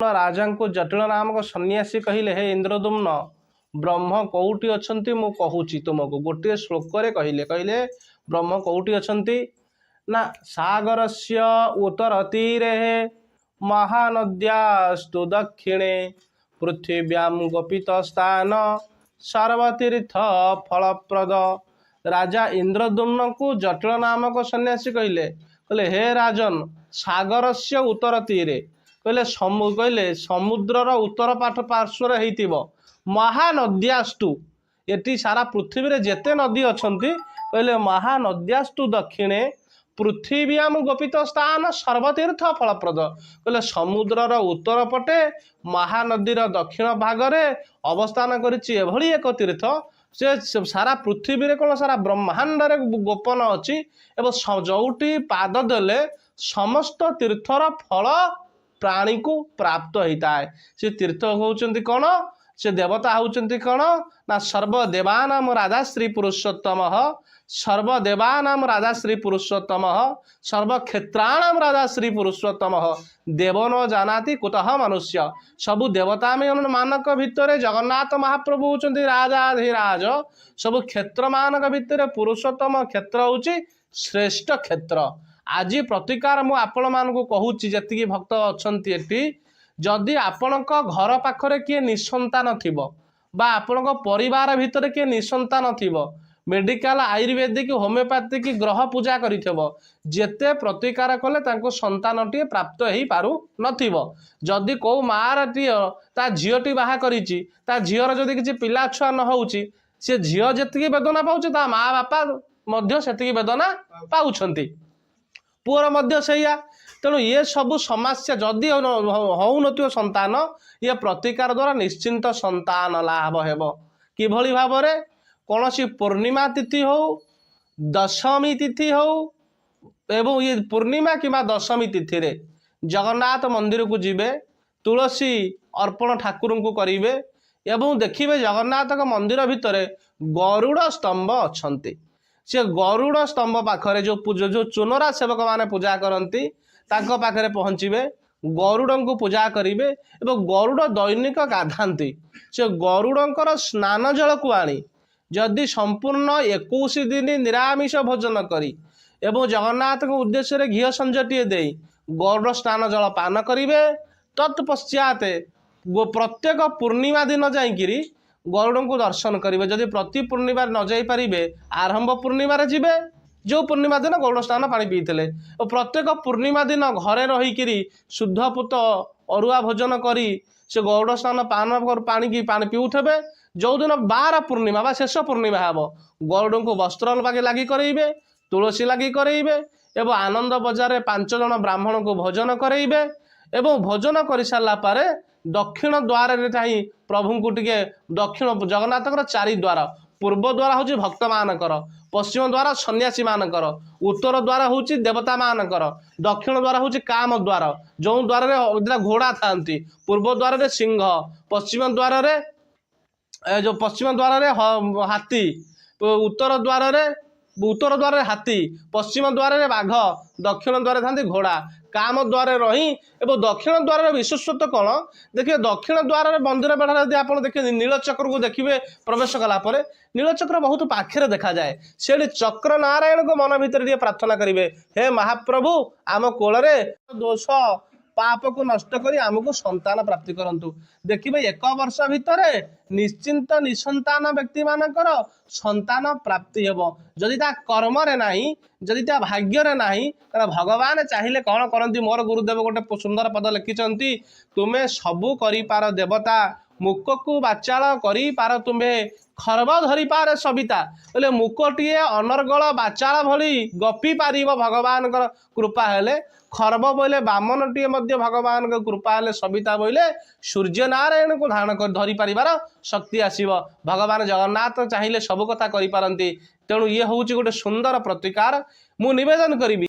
राजा को जटिल नामक सन्यासी कहले हे इंद्रदुम्न ब्रह्म कौटी अच्छी मु कहूची तुमको गोटे श्लोक कहले कहले ब्रह्म कौटी अच्छी ना सागर से उत्तर तीरे महानद्यास्तु दक्षिणे पृथिव्यां गोपित स्थान सर्वतीर्थ फलप्रद। राजा इंद्रदुम्न को जटिल नामक सन्यासी कहले कहले हे राजन सागर से उत्तर तीरे कहले कहले समुद्रर उत्तर पार्श्वर होइतिबो महानद्यास्तु एटी सारा पृथ्वी रे जेते नदी अछंती कहले महानद्यास्तु दक्षिणे पृथिव्याम गोपित स्थान सर्वतीर्थ फलप्रद कहले समुद्रर उत्तर पटे महानदीर दक्षिण भागरे अवस्थान करिछि एभली एक तीर्थ से सारा पृथ्वी रे कौन सारा ब्रह्मांड रे गोपन अच्छी एवं जोटी पाद देले समस्त तीर्थर फल प्राणी को प्राप्त होता है। से तीर्थ होउचंती कौन से देवता होउचंती कौन ना सर्वदेवानाम राजा श्री पुरुषोत्तम सर्वदेवानाम राजा श्री पुरुषोत्तम सर्वक्षेत्राणाम राजा श्री पुरुषोत्तम देव न जानाति कुतः मनुष्य सबु देवता में मानक भितर जगन्नाथ महाप्रभु होउचंती राजाधिराज सबु क्षेत्र मानक भितर पुरुषोत्तम क्षेत्र होउची श्रेष्ठ क्षेत्र। आज प्रतिकार मु आपण मानकु कहूची जति भक्त अछंती एटी जदि आपणक घर पाखरे किए निसंतान थिबो बा आपणक परिवार भितर किए निसंतान थिबो मेडिकल आयुर्वेदिक होमियोपैथिक ग्रह पूजा करिथबो जेते प्रतिकार कले तांको संतानटी प्राप्त हेई पारु नथिबो जदि को मारटी ता झियोटी बाहा करिछि ता झियर जदि किछि पिला छुआ न होउछि से झियो जेतिकी वेदना पाउछि ता माँ बापा मध्य सेतिकी वेदना पाउछंती पुअर मध्य सैया तेणु ये सब समस्या जदि होउनथिबो संतान ये प्रतिकार द्वारा निश्चिंत संतान लाभ हेबो किभली भाबरे कौनसी पूर्णिमा तिथि हो दशमी तिथि हो एवं ये पूर्णिमा किंवा दशमी तिथि रे जगन्नाथ मंदिर को जीवे तुलसी अर्पण ठाकुर को करेंगे एवं देखिए जगन्नाथ मंदिर भितर गरुड़ स्तंभ अच्छे से गरुड़ स्तंभ पाखरे जो चुनरा सेवक माने पूजा करती तांको पाखरे पहुँचे गरुड़ को पूजा करेंगे एवं गरुड़ दैनिक गाधाती से गरुड़ंकर स्नान जल को आनी जदि संपूर्ण 21 दिन निरामिष भोजन करी एवं जगन्नाथ को उद्देश्य घी संजटीए दे गरुड़ स्नान जल पान करेंगे तत्पश्चात प्रत्येक पूर्णिमा दिन जाइकिरी गरुड़ को दर्शन करेंगे जदि प्रति पूर्णिमा न जाई पारिबे आरंभ पूर्णिमा जीवे जो पूर्णिमा दिन गरुड़ स्नान पानी पीते और प्रत्येक पूर्णिमा दिन घरे रहीकिरी शुद्धपुत अरुआ भोजन करी से गरुड़ स्नान पानी की पानी पीउथे जो दिन 12 पूर्णिमा बा शेष पूर्णिमा हम गरुड़ को वस्त्र लगी करेंगे तुलसी लगी करेंगे एवं आनंद बजार 5 जन ब्राह्मण को भोजन करेंगे एवं भोजन कर सारा पर दक्षिण द्वार चाहे प्रभु को टिके दक्षिण जगन्नाथ 4 द्वार पूर्व द्वार हूँ भक्त मानकर पश्चिम द्वार सन्यासी मानकर उत्तर द्वार हूँ देवता मानकर दक्षिण द्वार हूँ काम द्वार जो द्वार घोड़ा था पूर्व द्वार सिंह पश्चिम द्वार जो पश्चिम द्वार हाथी उत्तर द्वार हाथी पश्चिम द्वार बाघ दक्षिण द्वार था घोड़ा काम द्वार रही एवं दक्षिण द्वार विशेषत्व कौन देखिए दक्षिण द्वार मंदिर बेढ़ा यदि आप देखिए नीलचक्र को देखिए प्रवेश कलापर नीलचक्र बहुत पाखे देखा जाए से चक्र नारायण को मन भितर प्रार्थना करेंगे हे महाप्रभु आम कोल दोष पाप को नष्ट करी आमको संतान प्राप्ति करंतु देखिए 1 वर्ष भितर निश्चिंत निसंतान व्यक्ति मानकर संतान प्राप्ति हेबो जदि ता कर्म रे नाही जदि ता भाग्य रे नाही भगवान चाहिए कौन करती मोर गुरुदेव गोटे सुंदर पद लिखिंट तुम्हें सबू करी पार देवता मुक को बाचाल करी पार तुम्हें खर्ब धरी पारे सविता बोले मुकटीए अनर्गल बाचाल भली गपी पार भगवान कृपा हेले खर्ब बोले बामनटीए भगवान कृपा हेले सविता बोले सूर्य नारायण को धारण कर धरी पारिबार शक्ति आसीबो भगवान जगन्नाथ चाहिए सब कथा करि पारंती तेणु ये हूँ गोटे सुंदर प्रतिकार मु निवेदन करी।